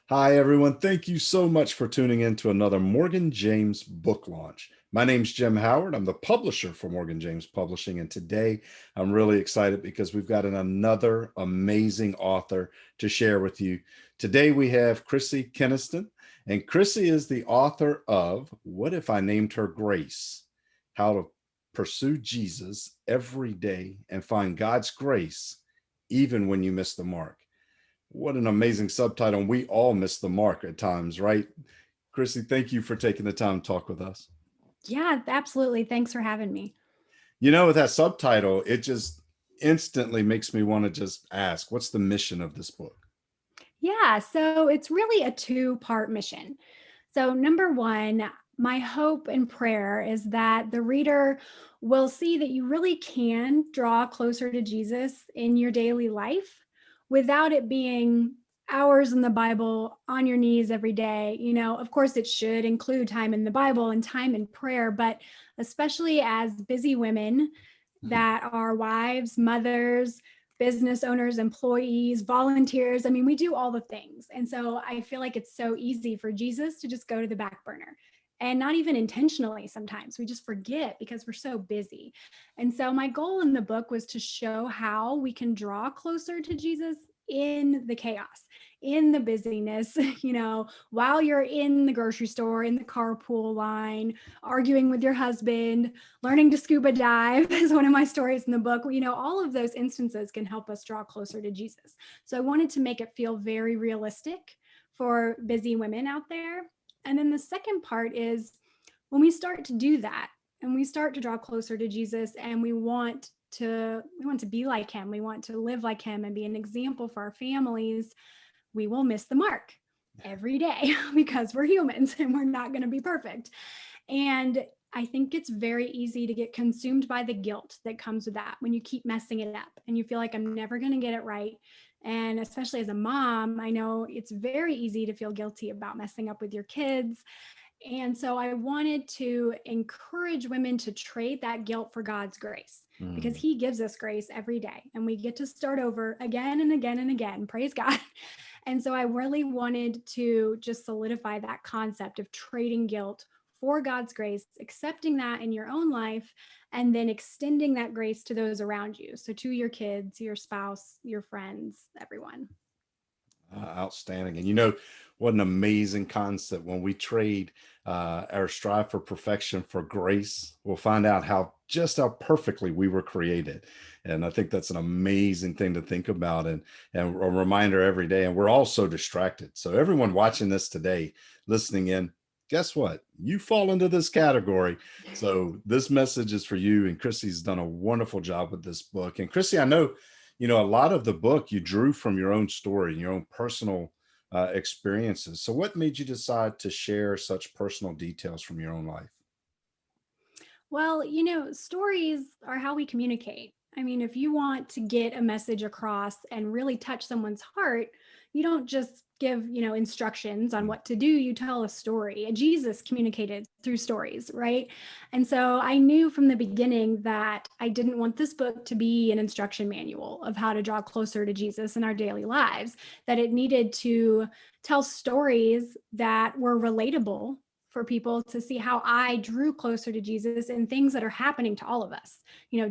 Hi, everyone. Thank you so much for tuning in to another Morgan James book launch. My name's Jim Howard. I'm the publisher for Morgan James Publishing. And today I'm really excited because we've got another amazing author to share with you. Today we have Chrissie Kenaston. And Chrissie is the author of What If I Named Her Grace? How to Pursue Jesus Every Day and Find God's Grace Even When You Miss the Mark. What an amazing subtitle. And we all miss the mark at times, right? Chrissie, thank you for taking the time to talk with us. Yeah, absolutely. Thanks for having me. With that subtitle, it just instantly makes me want to just ask, what's the mission of this book? Yeah, so it's really a two-part mission. So, number one, my hope and prayer is that the reader will see that you really can draw closer to Jesus in your daily life without it being hours in the Bible on your knees every day. Of course, it should include time in the Bible and time in prayer, but especially as busy women that are wives, mothers, business owners, employees, volunteers. I mean, we do all the things. And so I feel like it's so easy for Jesus to just go to the back burner, and not even intentionally. Sometimes we just forget because we're so busy. And so my goal in the book was to show how we can draw closer to Jesus in the chaos, in the busyness, while you're in the grocery store, in the carpool line, arguing with your husband, learning to scuba dive is one of my stories in the book. All of those instances can help us draw closer to Jesus. So I wanted to make it feel very realistic for busy women out there. And then the second part is when we start to do that and we start to draw closer to Jesus, and we want to be like him, we want to live like him and be an example for our families, we will miss the mark every day because we're humans and we're not going to be perfect. And I think it's very easy to get consumed by the guilt that comes with that when you keep messing it up and you feel like I'm never going to get it right. And especially as a mom, I know it's very easy to feel guilty about messing up with your kids. And so I wanted to encourage women to trade that guilt for God's grace, because Mm. he gives us grace every day and we get to start over again and again and again. Praise God. And so I really wanted to just solidify that concept of trading guilt for God's grace, accepting that in your own life, and then extending that grace to those around you. So to your kids, your spouse, your friends, everyone. Outstanding. And what an amazing concept. When we trade our strive for perfection for grace, we'll find out how perfectly we were created. And I think that's an amazing thing to think about, and a reminder every day. And we're all so distracted. So everyone watching this today, listening in, guess what? You fall into this category. So this message is for you. And Chrissie's done a wonderful job with this book. And Chrissie, I know a lot of the book you drew from your own story and your own personal experiences. So, what made you decide to share such personal details from your own life? Well, stories are how we communicate. I mean, if you want to get a message across and really touch someone's heart, you don't just give, instructions on Mm. what to do. You tell a story. And Jesus communicated through stories, right? And so I knew from the beginning that I didn't want this book to be an instruction manual of how to draw closer to Jesus in our daily lives, that it needed to tell stories that were relatable for people to see how I drew closer to Jesus and things that are happening to all of us.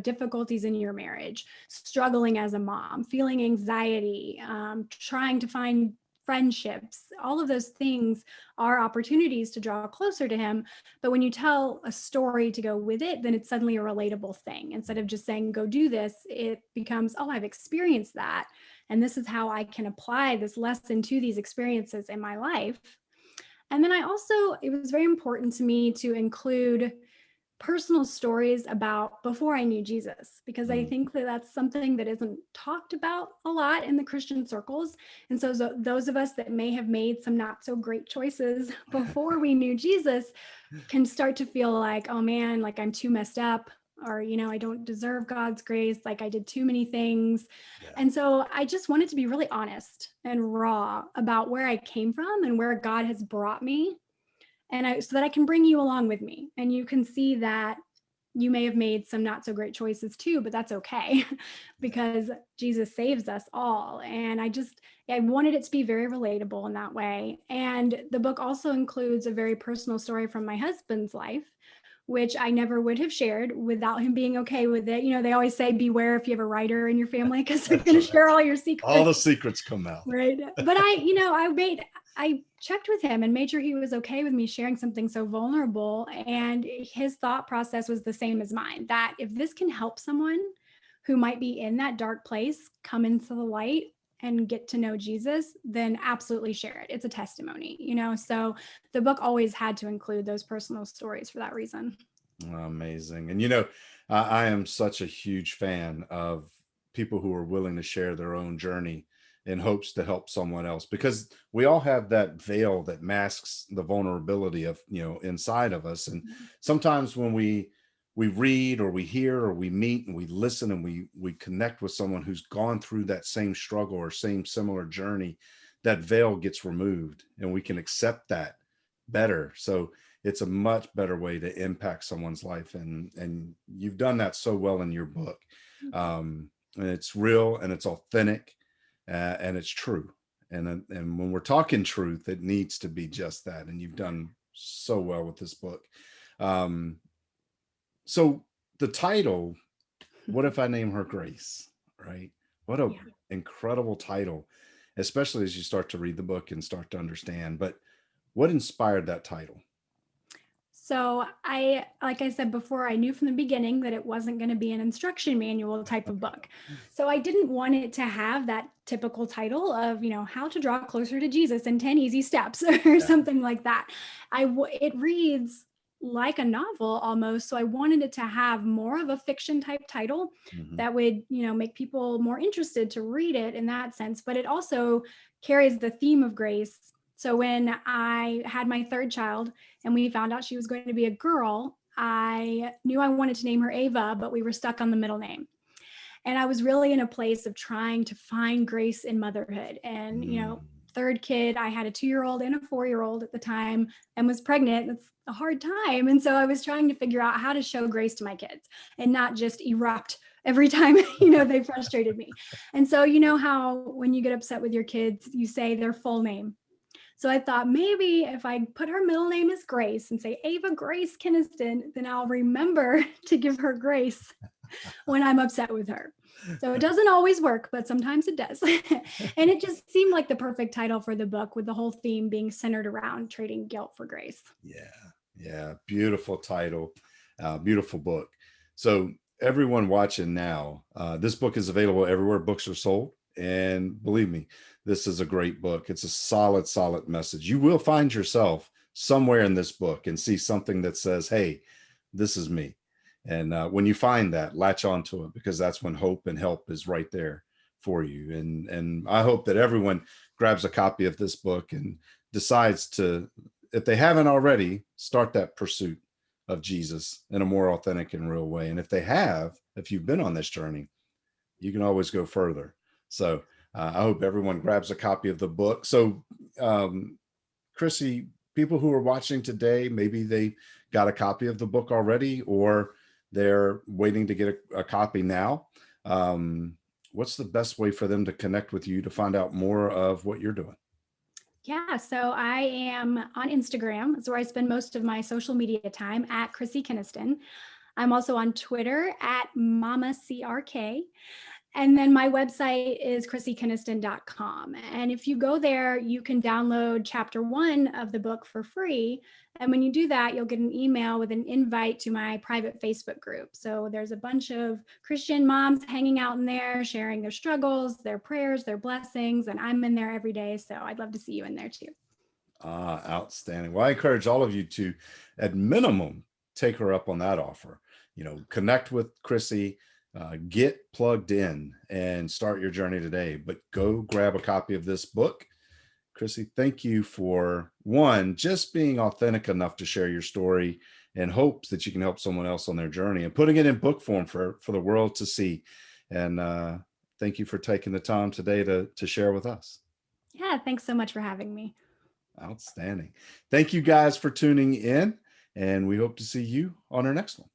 Difficulties in your marriage, struggling as a mom, feeling anxiety, trying to find friendships. All of those things are opportunities to draw closer to him. But when you tell a story to go with it, then it's suddenly a relatable thing. Instead of just saying, go do this, it becomes, oh, I've experienced that. And this is how I can apply this lesson to these experiences in my life. And then it was very important to me to include personal stories about before I knew Jesus, because I Mm. think that that's something that isn't talked about a lot in the Christian circles. And so those of us that may have made some not so great choices before we knew Jesus can start to feel like, oh man, like I'm too messed up, or, I don't deserve God's grace. Like I did too many things. Yeah. And so I just wanted to be really honest and raw about where I came from and where God has brought me. So that I can bring you along with me and you can see that you may have made some not so great choices too, but that's okay because Jesus saves us all. And I wanted it to be very relatable in that way. And the book also includes a very personal story from my husband's life, which I never would have shared without him being okay with it. They always say, beware if you have a writer in your family, because they're That's going to right. share all your All the secrets. secrets come out. Right. But I checked with him and made sure he was okay with me sharing something so vulnerable. And his thought process was the same as mine, that if this can help someone who might be in that dark place come into the light and get to know Jesus, then absolutely share it. It's a testimony. So the book always had to include those personal stories for that reason. Amazing. And I am such a huge fan of people who are willing to share their own journey in hopes to help someone else, because we all have that veil that masks the vulnerability of, inside of us. And sometimes when we read or we hear or we meet and we listen and we connect with someone who's gone through that same struggle or same similar journey, that veil gets removed and we can accept that better. So it's a much better way to impact someone's life, and you've done that so well in your book. And it's real and it's authentic, and it's true, and when we're talking truth, it needs to be just that, and you've done so well with this book. um so the title, what if I name her Grace, right? What a Yeah. incredible title, especially as you start to read the book and start to understand. But what inspired that title? So like I said before, I knew from the beginning that it wasn't going to be an instruction manual type of book. So I didn't want it to have that typical title of, how to draw closer to Jesus in 10 easy steps or Yeah. something like that. It reads like a novel almost. So I wanted it to have more of a fiction type title Mhm. that would, make people more interested to read it in that sense. But it also carries the theme of grace. So when I had my third child, and we found out she was going to be a girl, I knew I wanted to name her Ava, but we were stuck on the middle name. And I was really in a place of trying to find grace in motherhood. And, Mm. third kid, I had a 2-year-old and a 4-year-old at the time and was pregnant. That's a hard time. And so I was trying to figure out how to show grace to my kids and not just erupt every time, they frustrated me. And so, how when you get upset with your kids, you say their full name. So I thought maybe if I put her middle name as Grace and say Ava Grace Kenaston, then I'll remember to give her grace when I'm upset with her. So it doesn't always work, but sometimes it does. And it just seemed like the perfect title for the book, with the whole theme being centered around trading guilt for grace. Yeah, yeah, beautiful title, beautiful book. So everyone watching now, this book is available everywhere books are sold, and believe me, this is a great book. It's a solid, solid message. You will find yourself somewhere in this book and see something that says, "Hey, this is me." And when you find that, latch onto it, because that's when hope and help is right there for you. And I hope that everyone grabs a copy of this book and decides to, if they haven't already, start that pursuit of Jesus in a more authentic and real way. And if they have, if you've been on this journey, you can always go further. So I hope everyone grabs a copy of the book. So, Chrissie, people who are watching today, maybe they got a copy of the book already, or they're waiting to get a copy now. What's the best way for them to connect with you to find out more of what you're doing? Yeah, so I am on Instagram. That's where I spend most of my social media time, at Chrissie Kenaston. I'm also on Twitter at Mama CRK. And then my website is chrissiekenaston.com. And if you go there, you can download chapter 1 of the book for free. And when you do that, you'll get an email with an invite to my private Facebook group. So there's a bunch of Christian moms hanging out in there, sharing their struggles, their prayers, their blessings. And I'm in there every day. So I'd love to see you in there too. Outstanding. Well, I encourage all of you to, at minimum, take her up on that offer. Connect with Chrissie, get plugged in, and start your journey today. But go grab a copy of this book. Chrissie, thank you for, one, just being authentic enough to share your story in hopes that you can help someone else on their journey, and putting it in book form for the world to see. And thank you for taking the time today to share with us. Yeah, thanks so much for having me. Outstanding. Thank you guys for tuning in, and we hope to see you on our next one.